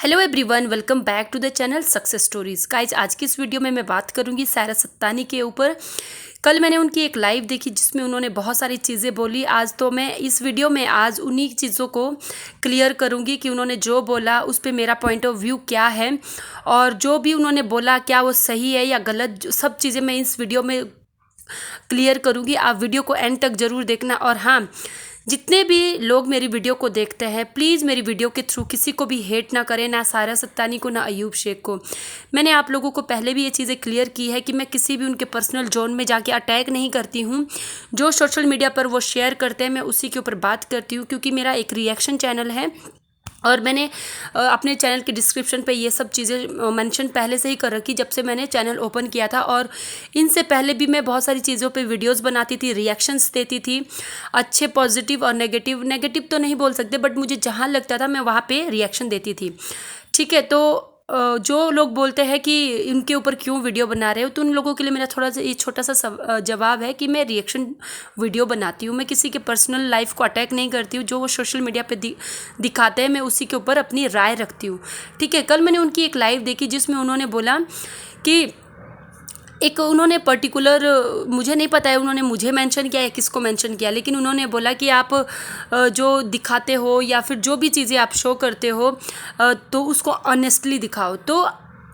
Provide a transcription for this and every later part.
Hello everyone, welcome back to the channel success stories. Guys, आज की इस video में मैं बात करूंगी सायरा सत्तानी के ऊपर। कल मैंने उनकी एक लाइव देखी जिसमें उन्होंने बहुत सारी चीज़ें बोली। आज तो मैं इस वीडियो में आज उन्हीं चीज़ों को क्लियर करूंगी कि उन्होंने जो बोला उस पर मेरा पॉइंट ऑफ व्यू क्या है, और जो भी उन्होंने बोला क्या वो सही है या गलत, सब चीज़ें मैं इस वीडियो में क्लियर करूंगी। आप वीडियो को एंड तक ज़रूर देखना। और हाँ, जितने भी लोग मेरी वीडियो को देखते हैं, प्लीज़ मेरी वीडियो के थ्रू किसी को भी हेट ना करें, ना सायरा सत्तानी को, ना अयूब शेख को। मैंने आप लोगों को पहले भी ये चीज़ें क्लियर की है कि मैं किसी भी उनके पर्सनल जोन में जाके अटैक नहीं करती हूँ। जो सोशल मीडिया पर वो शेयर करते हैं मैं उसी के ऊपर बात करती हूँ, क्योंकि मेरा एक रिएक्शन चैनल है और मैंने अपने चैनल के डिस्क्रिप्शन पे ये सब चीज़ें मेंशन पहले से ही कर रखी जब से मैंने चैनल ओपन किया था। और इनसे पहले भी मैं बहुत सारी चीज़ों पे वीडियोस बनाती थी, रिएक्शंस देती थी, अच्छे पॉजिटिव और नेगेटिव। नेगेटिव तो नहीं बोल सकते, बट मुझे जहाँ लगता था मैं वहाँ पे रिएक्शन देती थी। ठीक है, तो जो लोग बोलते हैं कि इनके ऊपर क्यों वीडियो बना रहे हो, तो उन लोगों के लिए मेरा थोड़ा सा ये छोटा सा जवाब है कि मैं रिएक्शन वीडियो बनाती हूँ। मैं किसी के पर्सनल लाइफ को अटैक नहीं करती हूँ। जो वो सोशल मीडिया पे दिखाते हैं मैं उसी के ऊपर अपनी राय रखती हूँ। ठीक है, कल मैंने उनकी एक लाइव देखी जिसमें उन्होंने बोला कि एक उन्होंने पर्टिकुलर, मुझे नहीं पता है उन्होंने मुझे मेंशन किया या किसको मेंशन किया, लेकिन उन्होंने बोला कि आप जो दिखाते हो या फिर जो भी चीज़ें आप शो करते हो तो उसको ऑनेस्टली दिखाओ। तो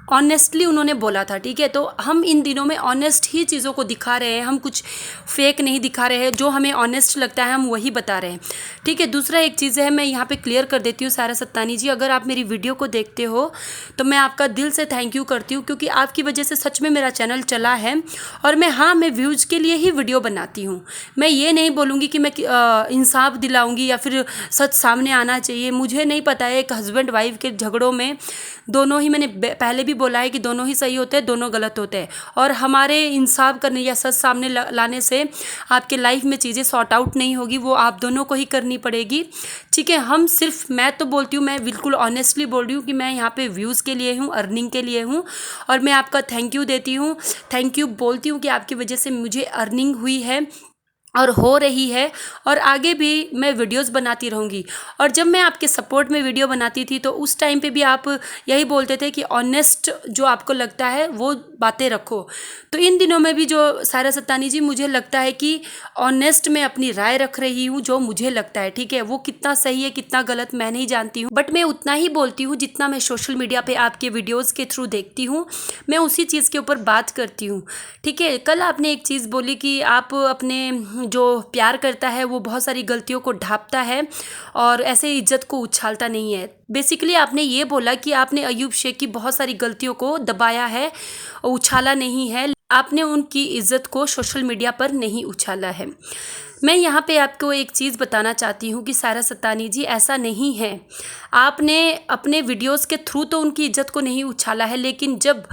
ऑनेस्टली उन्होंने बोला था। ठीक है, तो हम इन दिनों में ऑनेस्ट ही चीज़ों को दिखा रहे हैं, हम कुछ फेक नहीं दिखा रहे हैं। जो हमें ऑनेस्ट लगता है हम वही बता रहे हैं। ठीक है, दूसरा एक चीज़ है, मैं यहाँ पे क्लियर कर देती हूँ सायरा सत्तानी जी, अगर आप मेरी वीडियो को देखते हो तो मैं आपका दिल से थैंक यू करती हूँ, क्योंकि आपकी वजह से सच में मेरा चैनल चला है। और मैं व्यूज़ के लिए ही वीडियो बनाती हूँ। मैं ये नहीं बोलूँगी कि मैं इंसाफ दिलाऊँगी या फिर सच सामने आना चाहिए। मुझे नहीं पता है, एक हस्बैंड वाइफ के झगड़ों में दोनों ही, मैंने पहले भी बोला है कि दोनों ही सही होते हैं, दोनों गलत होते हैं। और हमारे इंसाफ करने या सच सामने लाने से आपके लाइफ में चीज़ें सॉर्ट आउट नहीं होगी, वो आप दोनों को ही करनी पड़ेगी। ठीक है, हम सिर्फ, मैं तो बोलती हूँ, मैं बिल्कुल ऑनेस्टली बोल रही हूँ कि मैं यहाँ पे व्यूज़ के लिए हूँ, अर्निंग के लिए हूँ। और मैं आपका थैंक यू देती हूँ, थैंक यू बोलती हूँ कि आपकी वजह से मुझे अर्निंग हुई है और हो रही है, और आगे भी मैं वीडियोस बनाती रहूँगी। और जब मैं आपके सपोर्ट में वीडियो बनाती थी तो उस टाइम पे भी आप यही बोलते थे कि ऑनेस्ट जो आपको लगता है वो बातें रखो। तो इन दिनों में भी जो सायरा सत्तानी जी, मुझे लगता है कि ऑनेस्ट मैं अपनी राय रख रही हूँ जो मुझे लगता है। ठीक है, वो कितना सही है कितना गलत मैं नहीं जानती हूँ, बट मैं उतना ही बोलती हूँ जितना मैं सोशल मीडिया पर आपके वीडियोज़ के थ्रू देखती हूँ, मैं उसी चीज़ के ऊपर बात करती हूँ। ठीक है, कल आपने एक चीज़ बोली कि आप अपने जो प्यार करता है वो बहुत सारी गलतियों को ढांपता है और ऐसे इज्जत को उछालता नहीं है। बेसिकली आपने ये बोला कि आपने अयूब शेख की बहुत सारी गलतियों को दबाया है, उछाला नहीं है। आपने उनकी इज्जत को सोशल मीडिया पर नहीं उछाला है। मैं यहाँ पे आपको एक चीज़ बताना चाहती हूँ कि सायरा सत्तानी जी, ऐसा नहीं है। आपने अपने वीडियोस के थ्रू तो उनकी इज्जत को नहीं उछाला है, लेकिन जब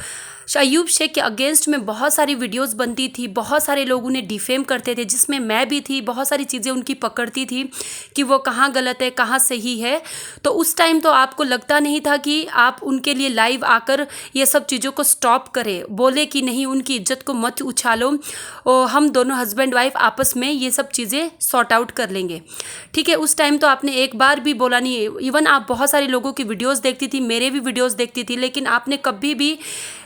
अयूब शेख के अगेंस्ट में बहुत सारी वीडियोस बनती थी, बहुत सारे लोग उन्हें डिफेम करते थे, जिसमें मैं भी थी, बहुत सारी चीज़ें उनकी पकड़ती थी कि वो कहाँ गलत है कहाँ सही है, तो उस टाइम तो आपको लगता नहीं था कि आप उनके लिए लाइव आकर ये सब चीज़ों को स्टॉप करें, बोले कि नहीं उनकी इज्जत को मत उछालो, हम दोनों हस्बैंड वाइफ आपस में ये सब चीज़ें सॉर्ट आउट कर लेंगे। ठीक है, उस टाइम तो आपने एक बार भी बोला नहीं। इवन आप बहुत सारे लोगों की वीडियोज़ देखती थी, मेरे भी वीडियोज़ देखती थी, लेकिन आपने कभी भी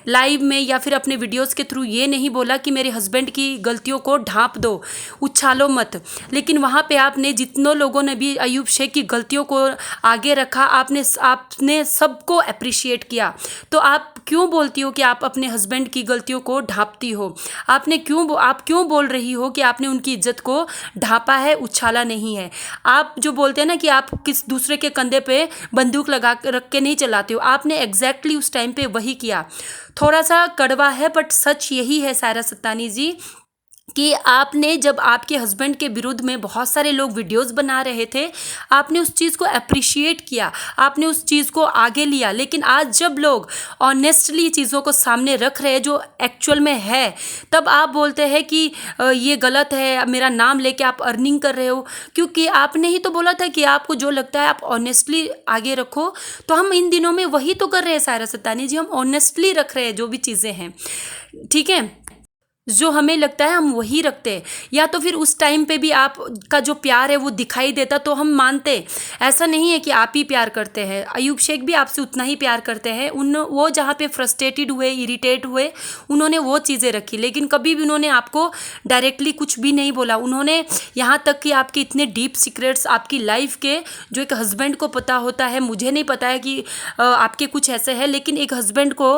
लाइव में या फिर अपने वीडियोस के थ्रू ये नहीं बोला कि मेरे हस्बैंड की गलतियों को ढांप दो, उछालो मत। लेकिन वहाँ पे आपने, जितनों लोगों ने भी अयूब शेख की गलतियों को आगे रखा, आपने सबको अप्रिशिएट किया। तो आप क्यों बोलती हो कि आप अपने हस्बैंड की गलतियों को ढांपती हो? आप क्यों बोल रही हो कि आपने उनकी इज्जत को ढांपा है, उछाला नहीं है? आप जो बोलते हैं ना कि आप किस दूसरे के कंधे पे बंदूक लगा रख के नहीं चलाते हो, आपने एग्जैक्टली उस टाइम पे वही किया। थोड़ा सा कड़वा है बट सच यही है सायरा सत्तानी जी, कि आपने, जब आपके हस्बैंड के विरुद्ध में बहुत सारे लोग वीडियोस बना रहे थे, आपने उस चीज़ को अप्रिशिएट किया, आपने उस चीज़ को आगे लिया। लेकिन आज जब लोग ऑनेस्टली चीज़ों को सामने रख रहे हैं जो एक्चुअल में है, तब आप बोलते हैं कि ये गलत है, मेरा नाम लेके आप अर्निंग कर रहे हो। क्योंकि आपने ही तो बोला था कि आपको जो लगता है आप ऑनेस्टली आगे रखो। तो हम इन दिनों में वही तो कर रहे हैं सायरा सत्तानी जी, हम ऑनेस्टली रख रहे हैं जो भी चीज़ें हैं। ठीक है, जो हमें लगता है हम वही रखते हैं, या तो फिर उस टाइम पे भी आपका जो प्यार है वो दिखाई देता तो हम मानते। ऐसा नहीं है कि आप ही प्यार करते हैं, अयूब शेख भी आपसे उतना ही प्यार करते हैं। वो जहाँ पे फ्रस्ट्रेटेड हुए, इरिटेट हुए, उन्होंने वो चीज़ें रखी, लेकिन कभी भी उन्होंने आपको डायरेक्टली कुछ भी नहीं बोला। उन्होंने यहाँ तक कि आपके इतने डीप सीक्रेट्स आपकी लाइफ के, जो एक हस्बैंड को पता होता है, मुझे नहीं पता है कि आपके कुछ ऐसे है, लेकिन एक हस्बैंड को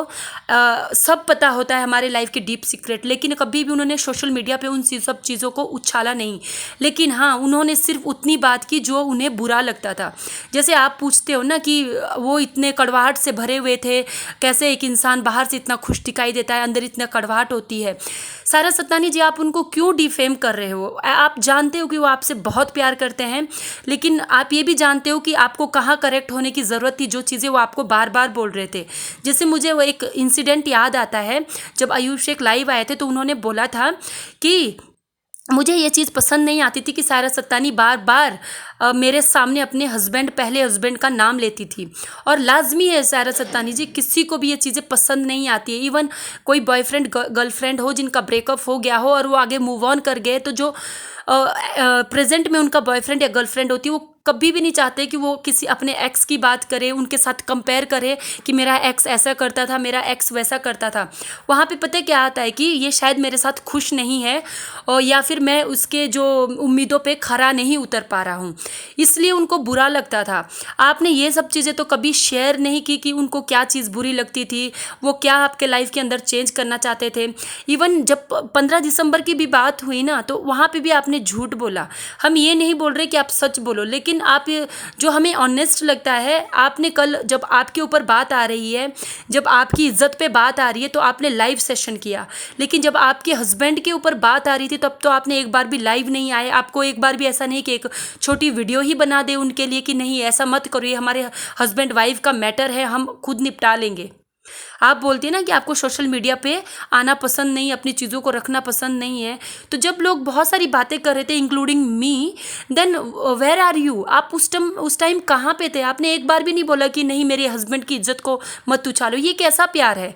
सब पता होता है हमारे लाइफ के डीप सीक्रेट, लेकिन कभी भी उन्होंने सोशल मीडिया पे उन सब चीज़ों को उछाला नहीं। लेकिन हाँ, उन्होंने सिर्फ उतनी बात की जो उन्हें बुरा लगता था। जैसे आप पूछते हो ना कि वो इतने कड़वाहट से भरे हुए थे, कैसे एक इंसान बाहर से इतना खुश दिखाई देता है, अंदर इतना कड़वाहट होती है। सारा सत्तानी जी, आप उनको क्यों डिफेम कर रहे हो? आप जानते हो कि वो आपसे बहुत प्यार करते हैं, लेकिन आप ये भी जानते हो कि आपको कहाँ करेक्ट होने की ज़रूरत थी, जो चीज़ें वो आपको बार बार बोल रहे थे। जैसे मुझे वो एक इंसिडेंट याद आता है, जब अयूब शेख लाइव आए थे तो उन्होंने बोला था कि मुझे ये चीज़ पसंद नहीं आती थी कि सारा सत्तानी बार बार मेरे सामने अपने पहले हस्बैंड का नाम लेती थी। और लाजमी है सारा सत्तानी जी, किसी को भी ये चीज़ें पसंद नहीं आती है। इवन कोई बॉयफ्रेंड गर्लफ्रेंड हो जिनका ब्रेकअप हो गया हो और वो आगे मूव ऑन कर गए, तो जो प्रेजेंट में उनका बॉयफ्रेंड या गर्लफ्रेंड होती है, वो कभी भी नहीं चाहते कि वो किसी अपने एक्स की बात करे, उनके साथ कंपेयर करे कि मेरा एक्स ऐसा करता था, मेरा एक्स वैसा करता था। वहाँ पे पता है क्या आता है कि ये शायद मेरे साथ खुश नहीं है, और या फिर मैं उसके जो उम्मीदों पे खरा नहीं उतर पा रहा हूँ, इसलिए उनको बुरा लगता था। आपने ये सब चीज़ें तो कभी शेयर नहीं की कि उनको क्या चीज़ बुरी लगती थी, वो क्या आपके लाइफ के अंदर चेंज करना चाहते थे। इवन जब 15 दिसंबर की भी बात हुई ना, तो वहाँ पे भी आपने झूठ बोला। हम ये नहीं बोल रहे कि आप सच बोलो, लेकिन आप जो हमें ऑनेस्ट लगता है, आपने कल जब आपके ऊपर बात आ रही है, जब आपकी इज्जत पे बात आ रही है, तो आपने लाइव सेशन किया। लेकिन जब आपके हस्बैंड के ऊपर बात आ रही थी, तब तो आपने एक बार भी लाइव नहीं आए। आपको एक बार भी ऐसा नहीं कि एक छोटी वीडियो ही बना दे उनके लिए कि नहीं ऐसा मत करो, ये हमारे हस्बैंड वाइफ का मैटर है, हम खुद निपटा लेंगे। आप बोलती है ना कि आपको सोशल मीडिया पे आना पसंद नहीं, अपनी चीज़ों को रखना पसंद नहीं है। तो जब लोग बहुत सारी बातें कर रहे थे including me, then where are you? आप उस टाइम कहाँ पे थे? आपने एक बार भी नहीं बोला कि नहीं मेरे हस्बैंड की इज्जत को मत उछालो। ये कैसा प्यार है?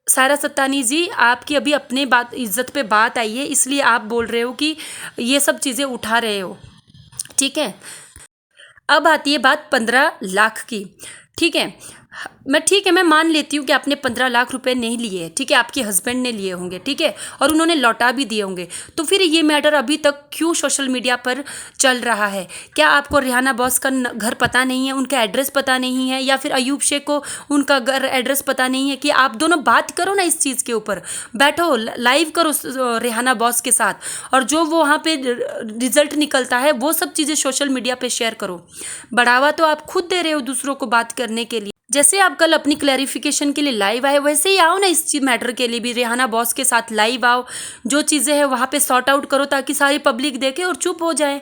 सारा सत्तानी जी, आपकी अभी अपने बात इज्जत पे बात आई है, इसलिए आप बोल रहे हो कि ये सब चीज़ें उठा रहे हो, ठीक है। अब आती है बात 15 लाख की, ठीक है। ठीक है, मैं मान लेती हूँ कि आपने 15 लाख रुपए नहीं लिए, ठीक है, आपके हस्बैंड ने लिए होंगे, ठीक है, और उन्होंने लौटा भी दिए होंगे। तो फिर ये मैटर अभी तक क्यों सोशल मीडिया पर चल रहा है? क्या आपको रिहाना बॉस का घर पता नहीं है, उनका एड्रेस पता नहीं है, या फिर अयूब शेख को उनका घर एड्रेस पता नहीं है? कि आप दोनों बात करो ना, इस चीज़ के ऊपर बैठो, लाइव करो रिहाना बॉस के साथ, और जो वो वहाँ पे रिजल्ट निकलता है वो सब चीज़ें सोशल मीडिया पे शेयर करो। बढ़ावा तो आप खुद दे रहे हो दूसरों को बात करने के लिए। जैसे आप कल अपनी क्लैरिफिकेशन के लिए लाइव आए, वैसे ही आओ ना इस चीज मैटर के लिए भी, रिहाना बॉस के साथ लाइव आओ, जो चीज़ें हैं वहाँ पे सॉर्ट आउट करो, ताकि सारी पब्लिक देखे और चुप हो जाए,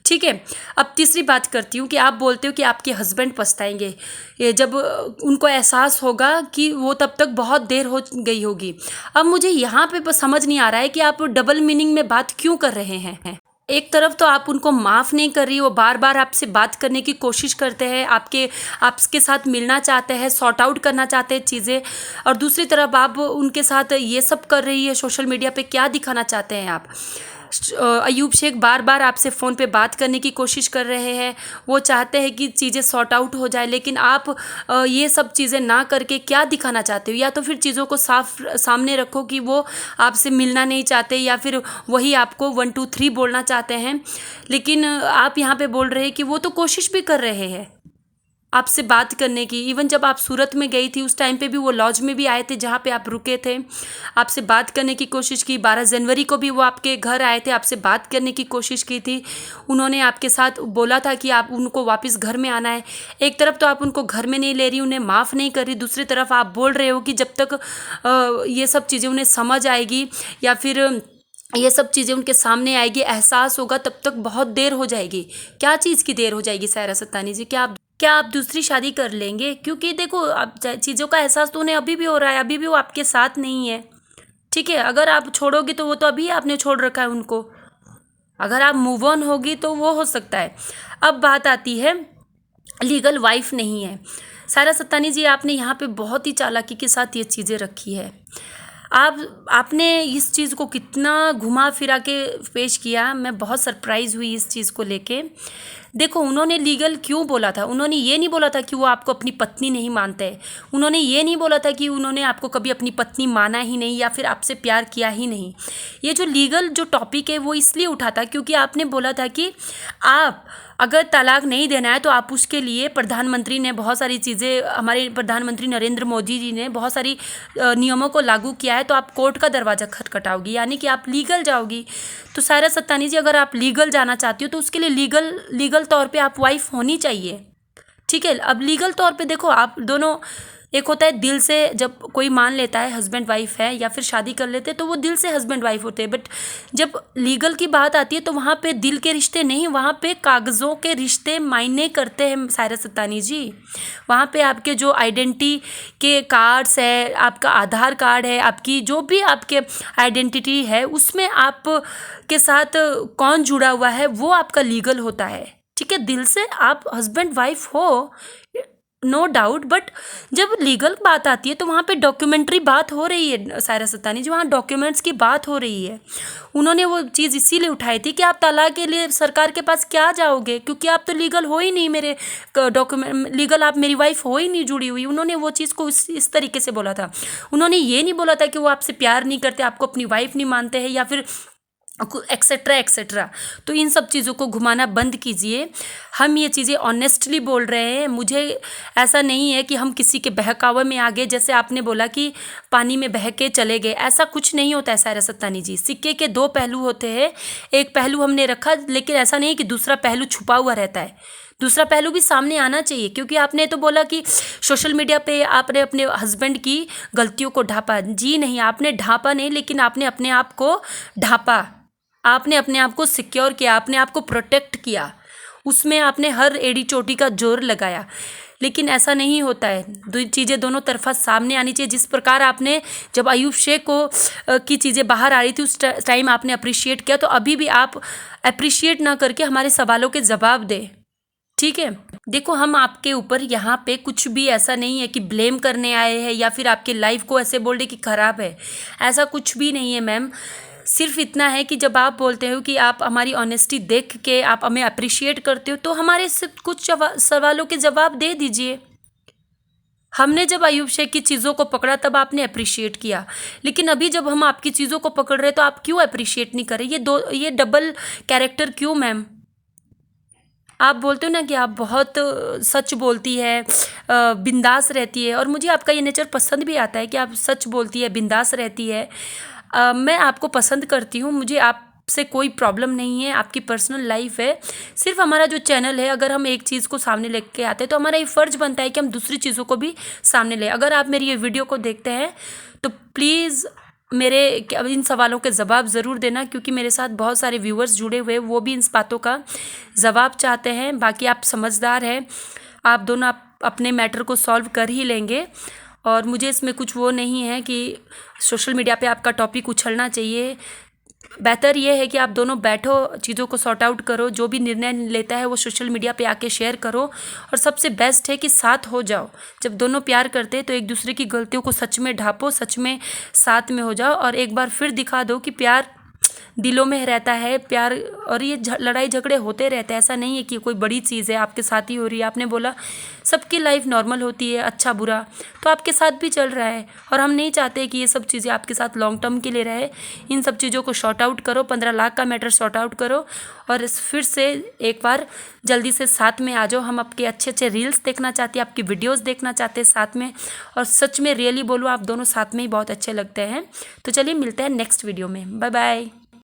ठीक है। अब तीसरी बात करती हूँ कि आप बोलते हो कि आपके हस्बैंड पछताएंगे, ये जब उनको एहसास होगा कि वो तब तक बहुत देर हो गई होगी। अब मुझे यहाँ पे बस समझ नहीं आ रहा है कि आप डबल मीनिंग में बात क्यों कर रहे हैं। एक तरफ तो आप उनको माफ़ नहीं कर रही, वो बार बार आपसे बात करने की कोशिश करते हैं, आपके साथ मिलना चाहते हैं, सॉर्ट आउट करना चाहते हैं चीज़ें, और दूसरी तरफ आप उनके साथ ये सब कर रही है। सोशल मीडिया पे क्या दिखाना चाहते हैं आप? अयूब शेख बार बार आपसे फ़ोन पे बात करने की कोशिश कर रहे हैं, वो चाहते हैं कि चीज़ें सॉर्ट आउट हो जाए, लेकिन आप ये सब चीज़ें ना करके क्या दिखाना चाहते हो? या तो फिर चीज़ों को सामने रखो कि वो आपसे मिलना नहीं चाहते, या फिर वही आपको 1 2 3 बोलना चाहते हैं, लेकिन आप यहाँ पे बोल रहे हैं कि वो तो कोशिश भी कर रहे हैं आपसे बात करने की। इवन जब आप सूरत में गई थी उस टाइम पे भी वो लॉज में भी आए थे जहाँ पे आप रुके थे, आपसे बात करने की कोशिश की। 12 जनवरी को भी वो आपके घर आए थे, आपसे बात करने की कोशिश की थी। उन्होंने आपके साथ बोला था कि आप उनको वापस घर में आना है। एक तरफ तो आप उनको घर में नहीं ले रही, उन्हें माफ़ नहीं कर रही, दूसरी तरफ आप बोल रहे हो कि जब तक ये सब चीज़ें उन्हें समझ आएगी, या फिर ये सब चीज़ें उनके सामने आएगी, एहसास होगा, तब तक बहुत देर हो जाएगी। क्या चीज़ की देर हो जाएगी सायरा सत्तानी जी? क्या आप दूसरी शादी कर लेंगे? क्योंकि देखो, अब चीज़ों का एहसास तो उन्हें अभी भी हो रहा है, अभी भी वो आपके साथ नहीं है, ठीक है। अगर आप छोड़ोगे तो वो तो अभी आपने छोड़ रखा है उनको, अगर आप मूव ऑन होगी तो वो हो सकता है। अब बात आती है लीगल वाइफ नहीं है। सायरा सत्तानी जी, आपने यहाँ पे बहुत ही चालाकी के साथ ये चीज़ें रखी है। आपने इस चीज़ को कितना घुमा फिरा के पेश किया, मैं बहुत सरप्राइज़ हुई इस चीज़ को लेके। देखो उन्होंने लीगल क्यों बोला था, उन्होंने ये नहीं बोला था कि वो आपको अपनी पत्नी नहीं मानते, उन्होंने ये नहीं बोला था कि उन्होंने आपको कभी अपनी पत्नी माना ही नहीं या फिर आपसे प्यार किया ही नहीं। ये जो लीगल जो टॉपिक है वो इसलिए उठा था क्योंकि आपने बोला था कि आप अगर तलाक नहीं देना है तो आप उसके लिए प्रधानमंत्री ने बहुत सारी चीज़ें, हमारे प्रधानमंत्री नरेंद्र मोदी जी ने बहुत सारी नियमों को लागू किया है, तो आप कोर्ट का दरवाज़ा खटखटाओगी, यानी कि आप लीगल जाओगी। तो सायरा सत्तानी जी, अगर आप लीगल जाना चाहती हो तो उसके लिए लीगल तौर पे आप वाइफ होनी चाहिए, ठीक है। अब लीगल तौर पे देखो आप दोनों, एक होता है दिल से, जब कोई मान लेता है हस्बैंड वाइफ है या फिर शादी कर लेते हैं तो वो दिल से हस्बैंड वाइफ होते हैं, बट जब लीगल की बात आती है तो वहाँ पे दिल के रिश्ते नहीं, वहाँ पे कागज़ों के रिश्ते मायने करते हैं सायरा सत्तानी जी। वहाँ पे आपके जो आइडेंटिटी के कार्ड्स है, आपका आधार कार्ड है, आपकी जो भी आपके आइडेंटिटी है उसमें आप के साथ कौन जुड़ा हुआ है वो आपका लीगल होता है, ठीक है। दिल से आप हस्बैंड वाइफ हो, नो डाउट, बट जब लीगल बात आती है तो वहाँ पे डॉक्यूमेंट्री बात हो रही है सायरा सत्तानी जी, वहाँ डॉक्यूमेंट्स की बात हो रही है। उन्होंने वो चीज़ इसीलिए उठाई थी कि आप तलाक के लिए सरकार के पास क्या जाओगे, क्योंकि आप तो लीगल हो ही नहीं, मेरे डॉक्यूमेंट लीगल, आप मेरी वाइफ हो ही नहीं जुड़ी हुई। उन्होंने वो चीज़ को इस तरीके से बोला था। उन्होंने ये नहीं बोला था कि वो आपसे प्यार नहीं करते, आपको अपनी वाइफ नहीं मानते हैं या फिर एक्सेट्रा एक्सेट्रा। तो इन सब चीज़ों को घुमाना बंद कीजिए। हम ये चीज़ें ऑनेस्टली बोल रहे हैं, मुझे ऐसा नहीं है कि हम किसी के बहकावे में आ गए, जैसे आपने बोला कि पानी में बह के चले गए, ऐसा कुछ नहीं होता है सायरा सत्तानी जी। सिक्के के दो पहलू होते हैं, एक पहलू हमने रखा, लेकिन ऐसा नहीं कि दूसरा पहलू छुपा हुआ रहता है, दूसरा पहलू भी सामने आना चाहिए। क्योंकि आपने तो बोला कि सोशल मीडिया पे आपने अपने हस्बैंड की गलतियों को ढांपा, जी नहीं, आपने ढांपा नहीं, लेकिन आपने अपने आप को ढांपा, आपने अपने आप को सिक्योर किया, आपने आप को प्रोटेक्ट किया, उसमें आपने हर एड़ी चोटी का जोर लगाया। लेकिन ऐसा नहीं होता है, दो चीज़ें दोनों तरफा सामने आनी चाहिए। जिस प्रकार आपने जब अयूब शेख को की चीज़ें बाहर आ रही थी उस टाइम आपने अप्रिशिएट किया, तो अभी भी आप अप्रिशिएट ना करके हमारे सवालों के जवाब दें, ठीक है। देखो हम आपके ऊपर यहाँ पे कुछ भी ऐसा नहीं है कि ब्लेम करने आए हैं या फिर आपके लाइफ को ऐसे बोल रहे कि ख़राब है, ऐसा कुछ भी नहीं है मैम। सिर्फ इतना है कि जब आप बोलते हो कि आप हमारी ऑनेस्टी देख के आप हमें अप्रिशिएट करते हो, तो हमारे से कुछ सवालों के जवाब दे दीजिए। हमने जब अयूब शेख की चीज़ों को पकड़ा तब आपने अप्रिशिएट किया, लेकिन अभी जब हम आपकी चीज़ों को पकड़ रहे हैं तो आप क्यों अप्रिशिएट नहीं करें? ये डबल कैरेक्टर क्यों मैम? आप बोलते हो ना कि आप बहुत सच बोलती है, बिंदास रहती है, और मुझे आपका ये नेचर पसंद भी आता है कि आप सच बोलती है, बिंदास रहती है। मैं आपको पसंद करती हूँ, मुझे आपसे कोई प्रॉब्लम नहीं है, आपकी पर्सनल लाइफ है। सिर्फ हमारा जो चैनल है, अगर हम एक चीज़ को सामने लेके आते हैं तो हमारा ये फ़र्ज़ बनता है कि हम दूसरी चीज़ों को भी सामने लें। अगर आप मेरी ये वीडियो को देखते हैं तो प्लीज़ मेरे इन सवालों के जवाब ज़रूर देना, क्योंकि मेरे साथ बहुत सारे व्यूअर्स जुड़े हुए हैं, वो भी इन बातों का जवाब चाहते हैं। बाकी आप समझदार हैं, आप दोनों अपने मैटर को सॉल्व कर ही लेंगे, और मुझे इसमें कुछ वो नहीं है कि सोशल मीडिया पे आपका टॉपिक उछलना चाहिए। बेहतर ये है कि आप दोनों बैठो, चीज़ों को सॉर्ट आउट करो, जो भी निर्णय लेता है वो सोशल मीडिया पे आके शेयर करो, और सबसे बेस्ट है कि साथ हो जाओ। जब दोनों प्यार करते हैं तो एक दूसरे की गलतियों को सच में ढांपो, सच में साथ में हो जाओ, और एक बार फिर दिखा दो कि प्यार दिलों में रहता है, प्यार। और ये लड़ाई झगड़े होते रहते हैं, ऐसा नहीं है कि कोई बड़ी चीज़ है आपके साथ ही हो रही है। आपने बोला सबकी लाइफ नॉर्मल होती है, अच्छा बुरा, तो आपके साथ भी चल रहा है, और हम नहीं चाहते कि ये सब चीज़ें आपके साथ लॉन्ग टर्म के लिए रहे। इन सब चीज़ों को शॉर्ट आउट करो, 15 लाख का मैटर शॉर्ट आउट करो, और फिर से एक बार जल्दी से साथ में आ जाओ। हम आपके अच्छे अच्छे रील्स देखना चाहते हैं, आपकी वीडियोस देखना चाहते हैं साथ में, और सच में रियली बोलो आप दोनों साथ में ही बहुत अच्छे लगते हैं। तो चलिए मिलते हैं नेक्स्ट वीडियो में, बाय बाय।